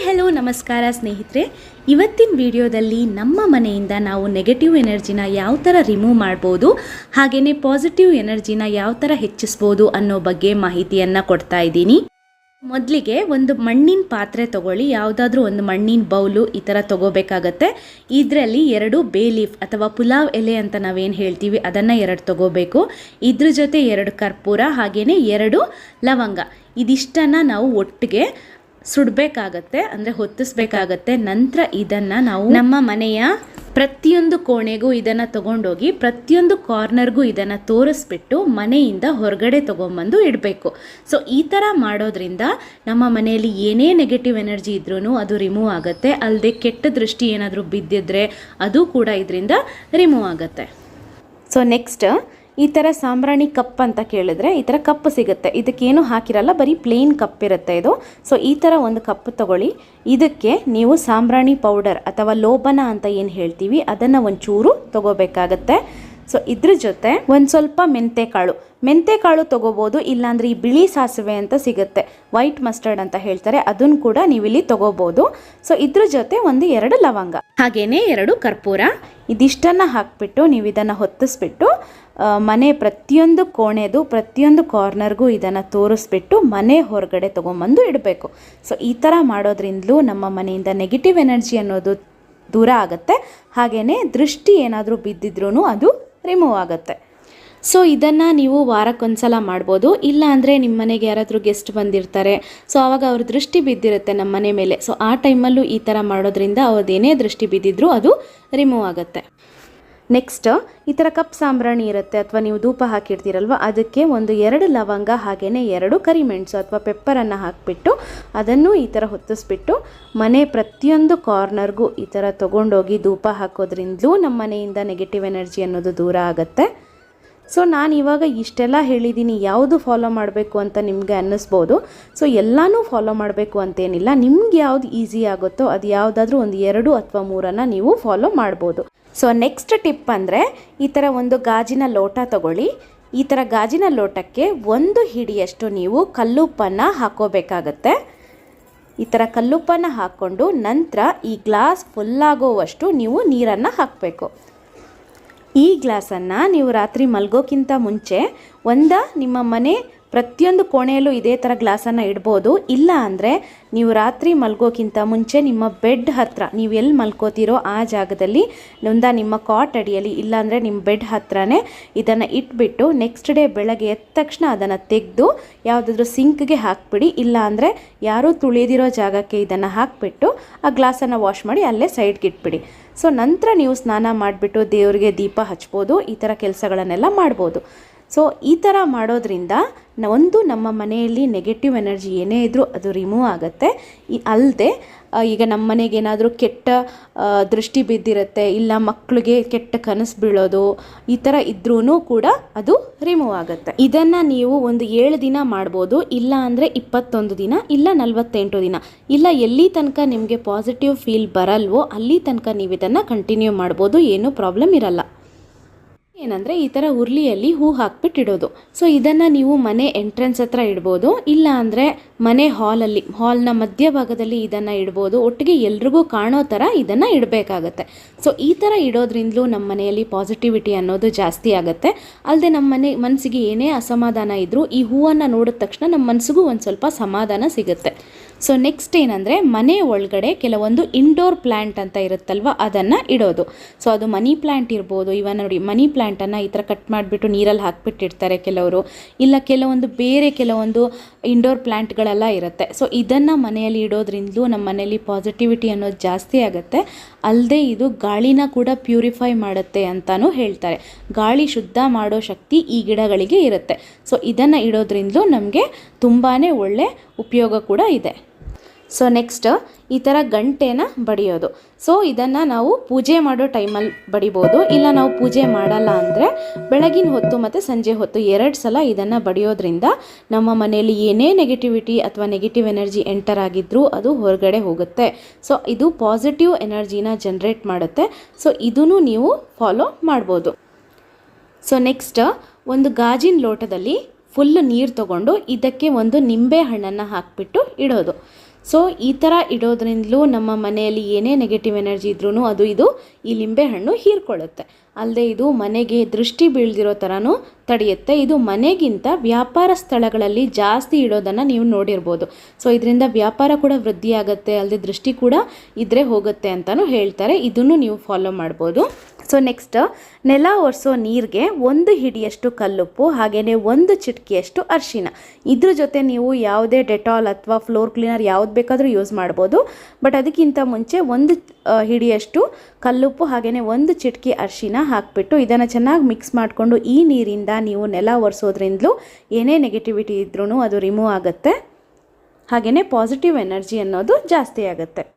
Hello ನಮಸ್ಕಾರ ಸ್ನೇಹಿತರೆ, ಇವತ್ತಿನ ವಿಡಿಯೋದಲ್ಲಿ ನಮ್ಮ ಮನೆಯಿಂದ ನಾವು ನೆಗೆಟಿವ್ ಎನರ್ಜಿನ ಯಾವ ಥರ ರಿಮೂವ್ ಮಾಡ್ಬೋದು, ಹಾಗೆಯೇ ಪಾಸಿಟಿವ್ ಎನರ್ಜಿನ ಯಾವ ಥರ ಹೆಚ್ಚಿಸ್ಬೋದು ಅನ್ನೋ ಬಗ್ಗೆ ಮಾಹಿತಿಯನ್ನು ಕೊಡ್ತಾ ಇದ್ದೀನಿ. ಮೊದಲಿಗೆ ಒಂದು ಮಣ್ಣಿನ ಪಾತ್ರೆ ತಗೊಳ್ಳಿ, ಯಾವುದಾದ್ರೂ ಒಂದು ಮಣ್ಣಿನ ಬೌಲು ಈ ಥರ ತಗೋಬೇಕಾಗತ್ತೆ. ಇದರಲ್ಲಿ 2 ಬೇ ಲೀಫ್ ಅಥವಾ ಪುಲಾವ್ ಎಲೆ ಅಂತ ನಾವೇನು ಹೇಳ್ತೀವಿ ಅದನ್ನು 2 ತಗೋಬೇಕು. ಇದ್ರ ಜೊತೆ 2 ಕರ್ಪೂರ ಹಾಗೆಯೇ 2 ಲವಂಗ, ಇದಿಷ್ಟನ್ನು ನಾವು ಒಟ್ಟಿಗೆ ಸುಡಬೇಕಾಗತ್ತೆ, ಅಂದರೆ ಹೊತ್ತಿಸ್ಬೇಕಾಗತ್ತೆ. ನಂತರ ಇದನ್ನು ನಾವು ನಮ್ಮ ಮನೆಯ ಪ್ರತಿಯೊಂದು ಕೋಣೆಗೂ ಇದನ್ನು ತಗೊಂಡೋಗಿ ಪ್ರತಿಯೊಂದು ಕಾರ್ನರ್ಗೂ ಇದನ್ನು ತೋರಿಸ್ಬಿಟ್ಟು ಮನೆಯಿಂದ ಹೊರಗಡೆ ತೊಗೊಂಬಂದು ಇಡಬೇಕು. ಸೊ ಈ ಥರ ಮಾಡೋದ್ರಿಂದ ನಮ್ಮ ಮನೆಯಲ್ಲಿ ಏನೇ ನೆಗೆಟಿವ್ ಎನರ್ಜಿ ಇದ್ರೂ ಅದು ರಿಮೂವ್ ಆಗುತ್ತೆ. ಅಲ್ಲದೆ ಕೆಟ್ಟ ದೃಷ್ಟಿ ಏನಾದರೂ ಬಿದ್ದಿದ್ರೆ ಅದು ಕೂಡ ಇದರಿಂದ ರಿಮೂವ್ ಆಗುತ್ತೆ. ಸೊ ನೆಕ್ಸ್ಟ್ ಈ ಥರ ಸಾಂಬ್ರಾಣಿ ಕಪ್ ಅಂತ ಕೇಳಿದ್ರೆ ಈ ಥರ ಕಪ್ ಸಿಗುತ್ತೆ. ಇದಕ್ಕೇನು ಹಾಕಿರಲ್ಲ, ಬರೀ ಪ್ಲೇನ್ ಕಪ್ ಇರುತ್ತೆ ಇದು. ಸೊ ಈ ಥರ ಒಂದು ಕಪ್ ತಗೊಳ್ಳಿ. ಇದಕ್ಕೆ ನೀವು ಸಾಂಬ್ರಾಣಿ ಪೌಡರ್ ಅಥವಾ ಲೋಬನ ಅಂತ ಏನು ಹೇಳ್ತೀವಿ ಅದನ್ನು ಒಂಚೂರು ತಗೋಬೇಕಾಗತ್ತೆ. ಸೊ ಇದ್ರ ಜೊತೆ ಒಂದು ಸ್ವಲ್ಪ ಮೆಂತೆಕಾಳು ತಗೋಬೋದು, ಇಲ್ಲಾಂದರೆ ಈ ಬಿಳಿ ಸಾಸಿವೆ ಅಂತ ಸಿಗುತ್ತೆ, ವೈಟ್ ಮಸ್ಟರ್ಡ್ ಅಂತ ಹೇಳ್ತಾರೆ, ಅದನ್ನು ಕೂಡ ನೀವಿಲ್ಲಿ ತಗೋಬೋದು. ಸೊ ಇದ್ರ ಜೊತೆ ಒಂದು 2 ಲವಂಗ ಹಾಗೇನೆ 2 ಕರ್ಪೂರ, ಇದಿಷ್ಟನ್ನು ಹಾಕ್ಬಿಟ್ಟು ನೀವು ಇದನ್ನು ಹೊತ್ತಿಸ್ಬಿಟ್ಟು ಮನೆ ಪ್ರತಿಯೊಂದು ಕೋಣೆದು ಪ್ರತಿಯೊಂದು ಕಾರ್ನರ್ಗೂ ಇದನ್ನು ತೋರಿಸ್ಬಿಟ್ಟು ಮನೆ ಹೊರಗಡೆ ತೊಗೊಂಬಂದು ಇಡಬೇಕು. ಸೊ ಈ ಥರ ಮಾಡೋದ್ರಿಂದಲೂ ನಮ್ಮ ಮನೆಯಿಂದ ನೆಗೆಟಿವ್ ಎನರ್ಜಿ ಅನ್ನೋದು ದೂರ ಆಗುತ್ತೆ, ಹಾಗೆಯೇ ದೃಷ್ಟಿ ಏನಾದರೂ ಬಿದ್ದಿದ್ರೂ ಅದು ರಿಮೂವ್ ಆಗುತ್ತೆ. ಸೊ ಇದನ್ನು ನೀವು ವಾರಕ್ಕೊಂದ್ಸಲ ಮಾಡ್ಬೋದು, ಇಲ್ಲ ಅಂದರೆ ನಿಮ್ಮ ಮನೆಗೆ ಯಾರಾದರೂ ಗೆಸ್ಟ್ ಬಂದಿರ್ತಾರೆ, ಸೊ ಆವಾಗ ಅವ್ರ ದೃಷ್ಟಿ ಬಿದ್ದಿರುತ್ತೆ ನಮ್ಮ ಮನೆ ಮೇಲೆ. ಸೊ ಆ ಟೈಮಲ್ಲೂ ಈ ಥರ ಮಾಡೋದ್ರಿಂದ ಅವ್ರದ್ದೇನೇ ದೃಷ್ಟಿ ಬಿದ್ದಿದ್ರೂ ಅದು ರಿಮೂವ್ ಆಗುತ್ತೆ. ನೆಕ್ಸ್ಟ್ ಈ ಥರ ಕಪ್ ಸಾಂಬ್ರಾಣಿ ಇರುತ್ತೆ ಅಥವಾ ನೀವು ಧೂಪ ಹಾಕಿರ್ತೀರಲ್ವ, ಅದಕ್ಕೆ ಒಂದು 2 ಲವಂಗ ಹಾಗೆಯೇ 2 ಕರಿಮೆಣಸು ಅಥವಾ ಪೆಪ್ಪರನ್ನು ಹಾಕಿಬಿಟ್ಟು ಅದನ್ನು ಈ ಥರ ಹೊತ್ತಿಸ್ಬಿಟ್ಟು ಮನೆ ಪ್ರತಿಯೊಂದು ಕಾರ್ನರ್ಗೂ ಈ ಥರ ತೊಗೊಂಡೋಗಿ ಧೂಪ ಹಾಕೋದ್ರಿಂದಲೂ ನಮ್ಮ ಮನೆಯಿಂದ ನೆಗೆಟಿವ್ ಎನರ್ಜಿ ಅನ್ನೋದು ದೂರ ಆಗುತ್ತೆ. ಸೊ ನಾನು ಇವಾಗ ಇಷ್ಟೆಲ್ಲ ಹೇಳಿದ್ದೀನಿ, ಯಾವುದು ಫಾಲೋ ಮಾಡಬೇಕು ಅಂತ ನಿಮಗೆ ಅನ್ನಿಸ್ಬೋದು. ಸೊ ಎಲ್ಲನೂ ಫಾಲೋ ಮಾಡಬೇಕು ಅಂತೇನಿಲ್ಲ, ನಿಮ್ಗೆ ಯಾವುದು ಈಸಿ ಆಗುತ್ತೋ ಅದು ಯಾವುದಾದ್ರೂ ಒಂದು 2 ಅಥವಾ 3 ನೀವು ಫಾಲೋ ಮಾಡ್ಬೋದು. ಸೊ ನೆಕ್ಸ್ಟ್ ಟಿಪ್ ಅಂದರೆ ಈ ಥರ ಒಂದು ಗಾಜಿನ ಲೋಟ ತಗೊಳ್ಳಿ. ಈ ಥರ ಗಾಜಿನ ಲೋಟಕ್ಕೆ 1 ಹಿಡಿಯಷ್ಟು ನೀವು ಕಲ್ಲುಪ್ಪನ್ನು ಹಾಕೋಬೇಕಾಗತ್ತೆ. ಈ ಥರ ಕಲ್ಲುಪ್ಪನ್ನು ಹಾಕ್ಕೊಂಡು ನಂತರ ಈ ಗ್ಲಾಸ್ ಫುಲ್ಲಾಗೋವಷ್ಟು ನೀವು ನೀರನ್ನು ಹಾಕಬೇಕು. ಈ ಗ್ಲಾಸನ್ನು ನೀವು ರಾತ್ರಿ ಮಲಗೋಕ್ಕಿಂತ ಮುಂಚೆ ನಿಮ್ಮ ಮನೆ ಪ್ರತಿಯೊಂದು ಕೋಣೆಯಲ್ಲೂ ಇದೇ ಥರ ಗ್ಲಾಸನ್ನು ಇಡ್ಬೋದು, ಇಲ್ಲ ಅಂದರೆ ನೀವು ರಾತ್ರಿ ಮಲಗೋಕ್ಕಿಂತ ಮುಂಚೆ ನಿಮ್ಮ ಬೆಡ್ ಹತ್ತಿರ ನೀವು ಎಲ್ಲಿ ಮಲ್ಕೋತೀರೋ ಆ ಜಾಗದಲ್ಲಿ ನಿಮ್ಮ ಕಾಟ್ ಅಡಿಯಲ್ಲಿ ಇಲ್ಲಾಂದರೆ ನಿಮ್ಮ ಬೆಡ್ ಹತ್ರನೇ ಇದನ್ನು ಇಟ್ಬಿಟ್ಟು ನೆಕ್ಸ್ಟ್ ಡೇ ಬೆಳಗ್ಗೆ ಎದ್ದ ತಕ್ಷಣ ಅದನ್ನು ತೆಗೆದು ಯಾವುದಾದ್ರೂ ಸಿಂಕ್ಗೆ ಹಾಕಿಬಿಡಿ, ಇಲ್ಲ ಅಂದರೆ ಯಾರೂ ತುಳಿದಿರೋ ಜಾಗಕ್ಕೆ ಇದನ್ನು ಹಾಕಿಬಿಟ್ಟು ಆ ಗ್ಲಾಸನ್ನು ವಾಶ್ ಮಾಡಿ ಅಲ್ಲೇ ಸೈಡ್ಗೆ ಇಟ್ಬಿಡಿ. ಸೊ ನಂತರ ನೀವು ಸ್ನಾನ ಮಾಡಿಬಿಟ್ಟು ದೇವರಿಗೆ ದೀಪ ಹಚ್ಬೋದು, ಈ ಥರ ಕೆಲಸಗಳನ್ನೆಲ್ಲ ಮಾಡ್ಬೋದು. ಸೊ ಈ ಥರ ಮಾಡೋದ್ರಿಂದ ನಮ್ಮ ಮನೆಯಲ್ಲಿ ನೆಗೆಟಿವ್ ಎನರ್ಜಿ ಏನೇ ಇದ್ದರೂ ಅದು ರಿಮೂವ್ ಆಗುತ್ತೆ. ಅಲ್ಲದೆ ಈಗ ನಮ್ಮ ಮನೆಗೆ ಏನಾದರೂ ಕೆಟ್ಟ ದೃಷ್ಟಿ ಬಿದ್ದಿರುತ್ತೆ, ಇಲ್ಲ ಮಕ್ಕಳಿಗೆ ಕೆಟ್ಟ ಕನಸು ಬೀಳೋದು ಈ ಥರ ಇದ್ರೂ ಕೂಡ ಅದು ರಿಮೂವ್ ಆಗುತ್ತೆ. ಇದನ್ನು ನೀವು ಒಂದು 7 ದಿನ ಮಾಡ್ಬೋದು, ಇಲ್ಲ ಅಂದರೆ 21 ದಿನ, ಇಲ್ಲ 48 ದಿನ, ಇಲ್ಲ ಎಲ್ಲಿ ತನಕ ನಿಮಗೆ ಪಾಸಿಟಿವ್ ಫೀಲ್ ಬರಲ್ವೋ ಅಲ್ಲಿ ತನಕ ನೀವು ಇದನ್ನು ಕಂಟಿನ್ಯೂ ಮಾಡ್ಬೋದು, ಏನೂ ಪ್ರಾಬ್ಲಮ್ ಇರಲ್ಲ. ಏನಂದರೆ ಈ ಥರ ಉರ್ಲಿಯಲ್ಲಿ ಹೂ ಹಾಕ್ಬಿಟ್ಟು ಇಡೋದು. ಸೊ ಇದನ್ನು ನೀವು ಮನೆ ಎಂಟ್ರೆನ್ಸ್ ಹತ್ರ ಇಡ್ಬೋದು, ಇಲ್ಲ ಅಂದರೆ ಮನೆ ಹಾಲ್ನ ಮಧ್ಯಭಾಗದಲ್ಲಿ ಇದನ್ನು ಇಡ್ಬೋದು. ಒಟ್ಟಿಗೆ ಎಲ್ರಿಗೂ ಕಾಣೋ ಥರ ಇದನ್ನು ಇಡಬೇಕಾಗತ್ತೆ. ಸೊ ಈ ಥರ ಇಡೋದ್ರಿಂದಲೂ ನಮ್ಮ ಮನೆಯಲ್ಲಿ ಪಾಸಿಟಿವಿಟಿ ಅನ್ನೋದು ಜಾಸ್ತಿ ಆಗುತ್ತೆ. ಅಲ್ಲದೆ ನಮ್ಮ ಮನಸ್ಸಿಗೆ ಏನೇ ಅಸಮಾಧಾನ ಇದ್ದರೂ ಈ ಹೂವನ್ನು ನೋಡಿದ ತಕ್ಷಣ ನಮ್ಮ ಮನಸ್ಸಿಗೂ ಒಂದು ಸ್ವಲ್ಪ ಸಮಾಧಾನ ಸಿಗುತ್ತೆ. ಸೊ ನೆಕ್ಸ್ಟ್ ಏನಂದರೆ ಮನೆ ಒಳಗಡೆ ಕೆಲವೊಂದು ಇಂಡೋರ್ ಪ್ಲ್ಯಾಂಟ್ ಅಂತ ಇರುತ್ತಲ್ವ ಅದನ್ನು ಇಡೋದು. ಸೊ ಅದು ಮನಿ ಪ್ಲ್ಯಾಂಟ್ ಇರ್ಬೋದು. ಇವಾಗ ನೋಡಿ, ಮನಿ ಪ್ಲ್ಯಾಂಟನ್ನು ಈ ಥರ ಕಟ್ ಮಾಡಿಬಿಟ್ಟು ನೀರಲ್ಲಿ ಹಾಕ್ಬಿಟ್ಟಿರ್ತಾರೆ ಕೆಲವರು, ಇಲ್ಲ ಕೆಲವೊಂದು ಇಂಡೋರ್ ಪ್ಲ್ಯಾಂಟ್ಗಳೆಲ್ಲ ಇರುತ್ತೆ. ಸೊ ಇದನ್ನು ಮನೆಯಲ್ಲಿ ಇಡೋದ್ರಿಂದಲೂ ನಮ್ಮ ಮನೆಯಲ್ಲಿ ಪಾಸಿಟಿವಿಟಿ ಅನ್ನೋದು ಜಾಸ್ತಿ ಆಗುತ್ತೆ. ಅಲ್ಲದೆ ಇದು ಗಾಳಿನ ಕೂಡ ಪ್ಯೂರಿಫೈ ಮಾಡುತ್ತೆ ಅಂತಲೂ ಹೇಳ್ತಾರೆ. ಗಾಳಿ ಶುದ್ಧ ಮಾಡೋ ಶಕ್ತಿ ಈ ಗಿಡಗಳಿಗೆ ಇರುತ್ತೆ. ಸೊ ಇದನ್ನು ಇಡೋದ್ರಿಂದಲೂ ನಮಗೆ ತುಂಬಾ ಒಳ್ಳೆ ಉಪಯೋಗ ಕೂಡ ಇದೆ. ಸೊ ನೆಕ್ಸ್ಟ್ ಈ ಥರ ಗಂಟೆನ ಬಡಿಯೋದು. ಸೊ ಇದನ್ನು ನಾವು ಪೂಜೆ ಮಾಡೋ ಟೈಮಲ್ಲಿ ಬಡಿಬೋದು, ಇಲ್ಲ ನಾವು ಪೂಜೆ ಮಾಡಲ್ಲ ಅಂದರೆ ಬೆಳಗಿನ ಹೊತ್ತು ಮತ್ತು ಸಂಜೆ ಹೊತ್ತು 2 ಸಲ ಇದನ್ನು ಬಡಿಯೋದ್ರಿಂದ ನಮ್ಮ ಮನೆಯಲ್ಲಿ ಏನೇ ನೆಗೆಟಿವಿಟಿ ಅಥವಾ ನೆಗೆಟಿವ್ ಎನರ್ಜಿ ಎಂಟರ್ ಆಗಿದ್ರೂ ಅದು ಹೊರಗಡೆ ಹೋಗುತ್ತೆ. ಸೊ ಇದು ಪಾಸಿಟಿವ್ ಎನರ್ಜಿನ ಜನ್ರೇಟ್ ಮಾಡುತ್ತೆ. ಸೊ ಇದನ್ನು ನೀವು ಫಾಲೋ ಮಾಡ್ಬೋದು. ಸೊ ನೆಕ್ಸ್ಟ್ ಒಂದು ಗಾಜಿನ ಲೋಟದಲ್ಲಿ ಫುಲ್ ನೀರು ತೊಗೊಂಡು ಇದಕ್ಕೆ ಒಂದು ನಿಂಬೆ ಹಣ್ಣನ್ನು ಹಾಕಿಬಿಟ್ಟು ಇಡೋದು. ಸೊ ಈ ಥರ ಇಡೋದ್ರಿಂದಲೂ ನಮ್ಮ ಮನೆಯಲ್ಲಿ ಏನೇ ನೆಗೆಟಿವ್ ಎನರ್ಜಿ ಇದ್ರೂ ಇದು ಈ ಲಿಂಬೆಹಣ್ಣು ಹೀರ್ಕೊಳ್ಳುತ್ತೆ. ಅಲ್ಲದೆ ಇದು ಮನೆಗೆ ದೃಷ್ಟಿ ಬೀಳ್ದಿರೋ ಥರನೂ ತಡೆಯುತ್ತೆ. ಇದು ಮನೆಗಿಂತ ವ್ಯಾಪಾರ ಸ್ಥಳಗಳಲ್ಲಿ ಜಾಸ್ತಿ ಇಡೋದನ್ನು ನೀವು ನೋಡಿರ್ಬೋದು. ಸೊ ಇದರಿಂದ ವ್ಯಾಪಾರ ಕೂಡ ವೃದ್ಧಿ ಆಗುತ್ತೆ, ಅಲ್ಲದೆ ದೃಷ್ಟಿ ಕೂಡ ಇದ್ರೆ ಹೋಗುತ್ತೆ ಅಂತಲೂ ಹೇಳ್ತಾರೆ. ಇದನ್ನು ನೀವು ಫಾಲೋ ಮಾಡ್ಬೋದು. ಸೊ ನೆಕ್ಸ್ಟ್, ನೆಲ ಒರೆಸೋ ನೀರಿಗೆ 1 ಹಿಡಿಯಷ್ಟು ಕಲ್ಲುಪ್ಪು ಹಾಗೆಯೇ 1 ಚಿಟಿಕೆಯಷ್ಟು ಅರಿಶಿನ. ಇದ್ರ ಜೊತೆ ನೀವು ಯಾವುದೇ ಡೆಟಾಲ್ ಅಥವಾ ಫ್ಲೋರ್ ಕ್ಲೀನರ್ ಯಾವ್ದು ಬೇಕಾದರೂ ಯೂಸ್ ಮಾಡ್ಬೋದು. ಬಟ್ ಅದಕ್ಕಿಂತ ಮುಂಚೆ 1 ಹಿಡಿಯಷ್ಟು ಕಲ್ಲುಪ್ಪು ಹಾಗೆಯೇ 1 ಚಿಟಿಕೆ ಅರಿಶಿನ ಹಾಕಿಬಿಟ್ಟು ಇದನ್ನು ಚೆನ್ನಾಗಿ ಮಿಕ್ಸ್ ಮಾಡಿಕೊಂಡು ಈ ನೀರಿಂದ ನೀವು ನೆಲ ಒರೆಸೋದ್ರಿಂದಲೂ ಏನೇ ನೆಗೆಟಿವಿಟಿ ಇದ್ರೂ ಅದು ರಿಮೂವ್ ಆಗುತ್ತೆ. ಹಾಗೆಯೇ ಪಾಸಿಟಿವ್ ಎನರ್ಜಿ ಅನ್ನೋದು ಜಾಸ್ತಿ ಆಗುತ್ತೆ.